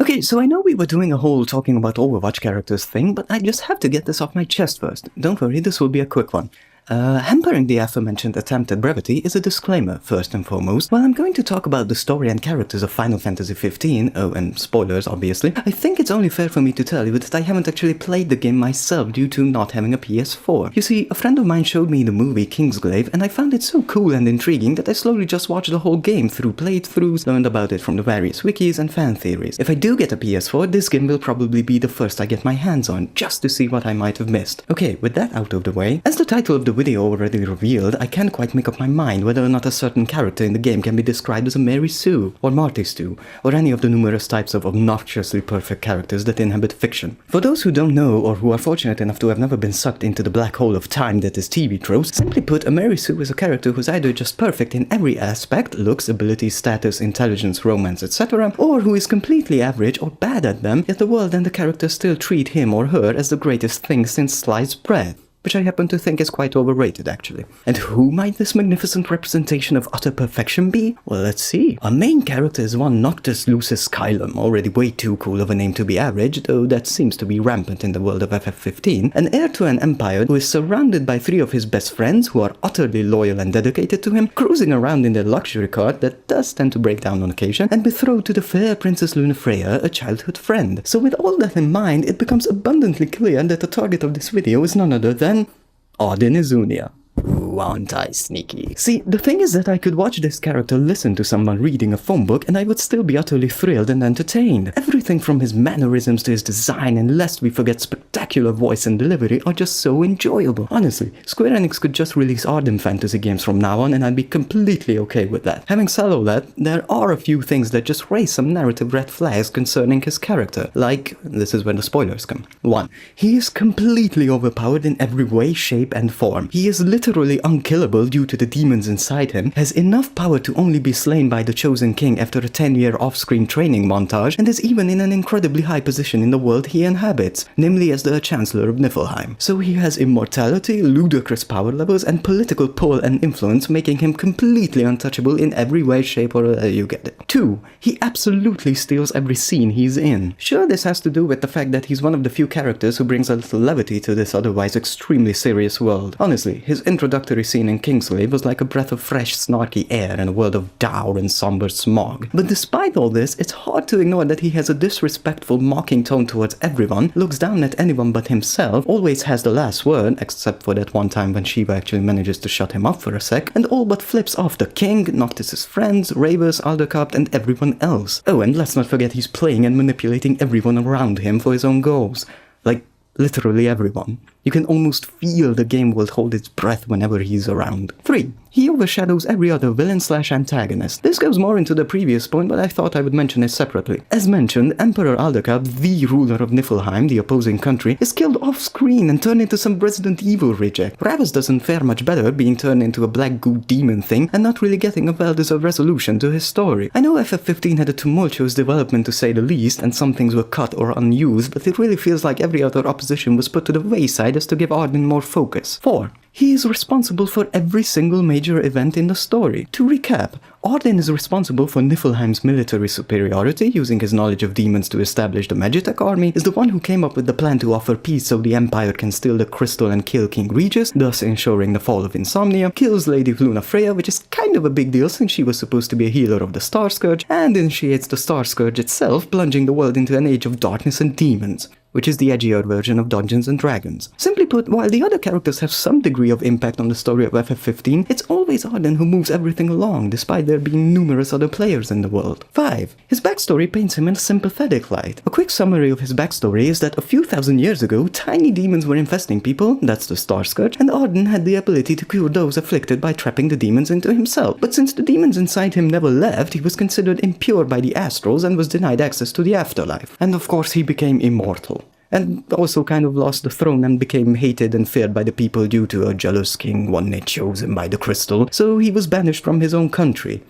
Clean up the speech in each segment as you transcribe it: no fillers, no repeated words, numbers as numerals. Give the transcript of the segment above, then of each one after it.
Okay, so I know we were doing a whole talking about Overwatch characters thing, but I just have to get this off my chest first. Don't worry, this will be a quick one. Hampering the aforementioned attempt at brevity is a disclaimer, first and foremost. While I'm going to talk about the story and characters of Final Fantasy XV, oh, and spoilers, obviously, I think it's only fair for me to tell you that I haven't actually played the game myself due to not having a PS4. You see, a friend of mine showed me the movie Kingsglaive, and I found it so cool and intriguing that I slowly just watched the whole game through playthroughs, learned about it from the various wikis and fan theories. If I do get a PS4, this game will probably be the first I get my hands on, just to see what I might have missed. Okay, with that out of the way, as the title of the video already revealed, I can't quite make up my mind whether or not a certain character in the game can be described as a Mary Sue, or Marty Stu, or any of the numerous types of obnoxiously perfect characters that inhabit fiction. For those who don't know, or who are fortunate enough to have never been sucked into the black hole of time that is TV tropes, simply put, a Mary Sue is a character who's either just perfect in every aspect, looks, abilities, status, intelligence, romance, etc., or who is completely average or bad at them, yet the world and the character still treat him or her as the greatest thing since sliced bread. Which I happen to think is quite overrated, actually. And who might this magnificent representation of utter perfection be? Well, let's see. Our main character is one Noctis Lucis Kylum, already way too cool of a name to be average, though that seems to be rampant in the world of FF15, an heir to an empire who is surrounded by 3 of his best friends who are utterly loyal and dedicated to him, cruising around in their luxury car that does tend to break down on occasion, and betrothed to the fair Princess Lunafreya, a childhood friend. So with all that in mind, it becomes abundantly clear that the target of this video is none other than Ardyn Izunia. Ooh, aren't I sneaky? See, the thing is that I could watch this character listen to someone reading a phone book and I would still be utterly thrilled and entertained. Everything from his mannerisms to his design and lest we forget spectacular voice and delivery are just so enjoyable. Honestly, Square Enix could just release Ardyn fantasy games from now on and I'd be completely okay with that. Having said all that, there are a few things that just raise some narrative red flags concerning his character. Like, this is where the spoilers come. 1. He is completely overpowered in every way, shape and form. He is literally unkillable due to the demons inside him, has enough power to only be slain by the Chosen King after a 10-year off-screen training montage, and is even in an incredibly high position in the world he inhabits, namely as the Chancellor of Niflheim. So he has immortality, ludicrous power levels, and political pull and influence, making him completely untouchable in every way, shape, or you get it. 2. He absolutely steals every scene he's in. Sure, this has to do with the fact that he's one of the few characters who brings a little levity to this otherwise extremely serious world. Honestly, his introductory scene in Kingsglaive was like a breath of fresh, snarky air in a world of dour and somber smog. But despite all this, it's hard to ignore that he has a disrespectful, mocking tone towards everyone, looks down at anyone but himself, always has the last word, except for that one time when Shiva actually manages to shut him up for a sec, and all but flips off the king, Noctis' friends, Ravers, Aldercup, and everyone else. Oh, and let's not forget he's playing and manipulating everyone around him for his own goals. Like, literally everyone. You can almost feel the game will hold its breath whenever he's around. 3. He overshadows every other villain/antagonist. This goes more into the previous point, but I thought I would mention it separately. As mentioned, Emperor Aldercup, the ruler of Niflheim, the opposing country, is killed off-screen and turned into some Resident Evil reject. Ravus doesn't fare much better, being turned into a black goo demon thing and not really getting a well-deserved resolution to his story. I know FF15 had a tumultuous development to say the least, and some things were cut or unused, but it really feels like every other opposition was put to the wayside as to give Ardyn more focus. 4. He is responsible for every single major event in the story. To recap, Ardyn is responsible for Niflheim's military superiority, using his knowledge of demons to establish the Magitech army, is the one who came up with the plan to offer peace so the Empire can steal the crystal and kill King Regis, thus ensuring the fall of Insomnia, kills Lady Lunafreya, which is kind of a big deal since she was supposed to be a healer of the Star Scourge, and initiates the Star Scourge itself, plunging the world into an age of darkness and demons, which is the edgier version of Dungeons & Dragons. Simply put, while the other characters have some degree of impact on the story of FF15, it's always Ardyn who moves everything along, despite there being numerous other players in the world. 5. His backstory paints him in a sympathetic light. A quick summary of his backstory is that a few thousand years ago, tiny demons were infesting people, that's the Star Scourge, and Ardyn had the ability to cure those afflicted by trapping the demons into himself. But since the demons inside him never left, he was considered impure by the Astrals and was denied access to the afterlife. And of course he became immortal. And also kind of lost the throne and became hated and feared by the people due to a jealous king one day chosen by the crystal, so he was banished from his own country.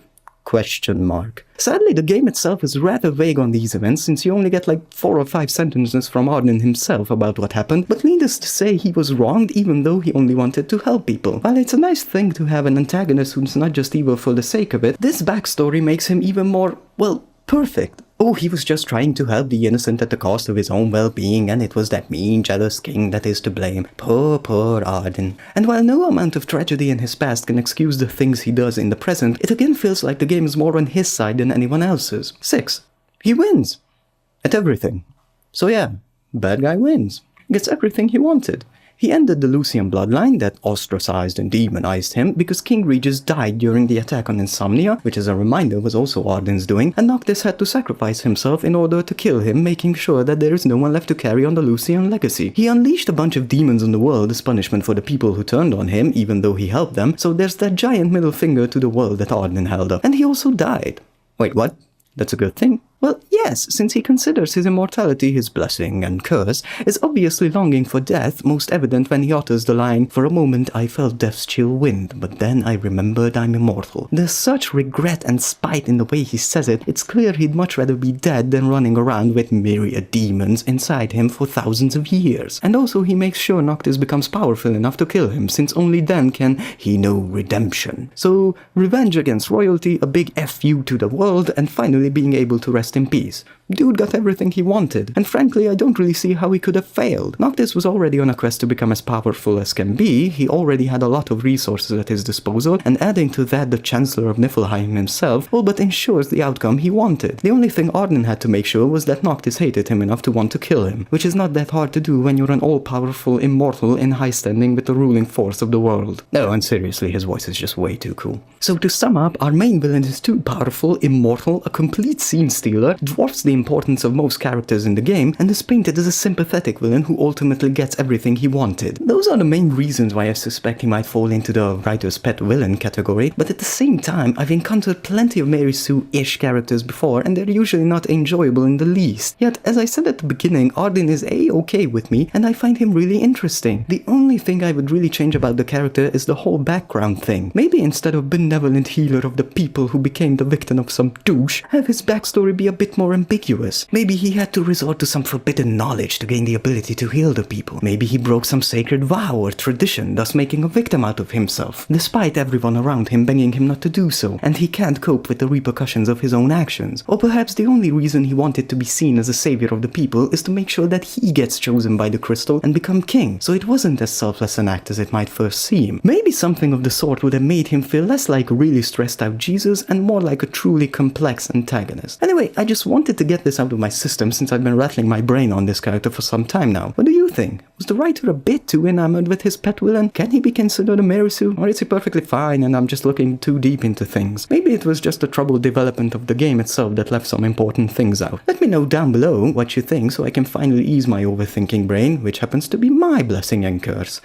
Question mark. Sadly, the game itself is rather vague on these events, since you only get like 4 or 5 sentences from Ardyn himself about what happened, but needless to say, he was wronged even though he only wanted to help people. While it's a nice thing to have an antagonist who's not just evil for the sake of it, this backstory makes him even more, well, Perfect. Oh, he was just trying to help the innocent at the cost of his own well-being, and it was that mean, jealous king that is to blame. Poor Ardyn. And while no amount of tragedy in his past can excuse the things he does in the present, it again feels like the game is more on his side than anyone else's. 6. He wins. At everything. So yeah, bad guy wins. Gets everything he wanted. He ended the Lucian bloodline that ostracized and demonized him because King Regis died during the attack on Insomnia, which as a reminder was also Ardyn's doing, and Noctis had to sacrifice himself in order to kill him, making sure that there is no one left to carry on the Lucian legacy. He unleashed a bunch of demons on the world as punishment for the people who turned on him, even though he helped them, so there's that giant middle finger to the world that Ardyn held up. And he also died. Wait, what? That's a good thing? Well, yes, since he considers his immortality his blessing and curse, is obviously longing for death, most evident when he utters the line, "For a moment I felt death's chill wind, but then I remembered I'm immortal." There's such regret and spite in the way he says it, it's clear he'd much rather be dead than running around with myriad demons inside him for thousands of years. And also he makes sure Noctis becomes powerful enough to kill him, since only then can he know redemption. So, revenge against royalty, a big FU to the world, and finally being able to rest in peace. Dude got everything he wanted, and frankly I don't really see how he could have failed. Noctis was already on a quest to become as powerful as can be, he already had a lot of resources at his disposal, and adding to that the Chancellor of Niflheim himself all but ensures the outcome he wanted. The only thing Ardyn had to make sure was that Noctis hated him enough to want to kill him, which is not that hard to do when you're an all-powerful immortal in high standing with the ruling force of the world. No, and seriously, his voice is just way too cool. So to sum up, our main villain is too powerful, immortal, a complete scene stealer, dwarfs the importance of most characters in the game, and is painted as a sympathetic villain who ultimately gets everything he wanted. Those are the main reasons why I suspect he might fall into the writer's pet villain category, but at the same time, I've encountered plenty of Mary Sue-ish characters before, and they're usually not enjoyable in the least. Yet, as I said at the beginning, Ardyn is A-okay with me, and I find him really interesting. The only thing I would really change about the character is the whole background thing. Maybe instead of benevolent healer of the people who became the victim of some douche, have his backstory be a bit more ambiguous. Maybe he had to resort to some forbidden knowledge to gain the ability to heal the people. Maybe he broke some sacred vow or tradition, thus making a victim out of himself, despite everyone around him begging him not to do so, and he can't cope with the repercussions of his own actions. Or perhaps the only reason he wanted to be seen as a savior of the people is to make sure that he gets chosen by the crystal and become king, so it wasn't as selfless an act as it might first seem. Maybe something of the sort would have made him feel less like a really stressed out Jesus and more like a truly complex antagonist. Anyway, I just wanted to get this out of my system since I've been rattling my brain on this character for some time now. What do you think? Was the writer a bit too enamored with his pet villain? Can he be considered a Marisu? Or is he perfectly fine and I'm just looking too deep into things? Maybe it was just the troubled development of the game itself that left some important things out. Let me know down below what you think so I can finally ease my overthinking brain, which happens to be my blessing and curse.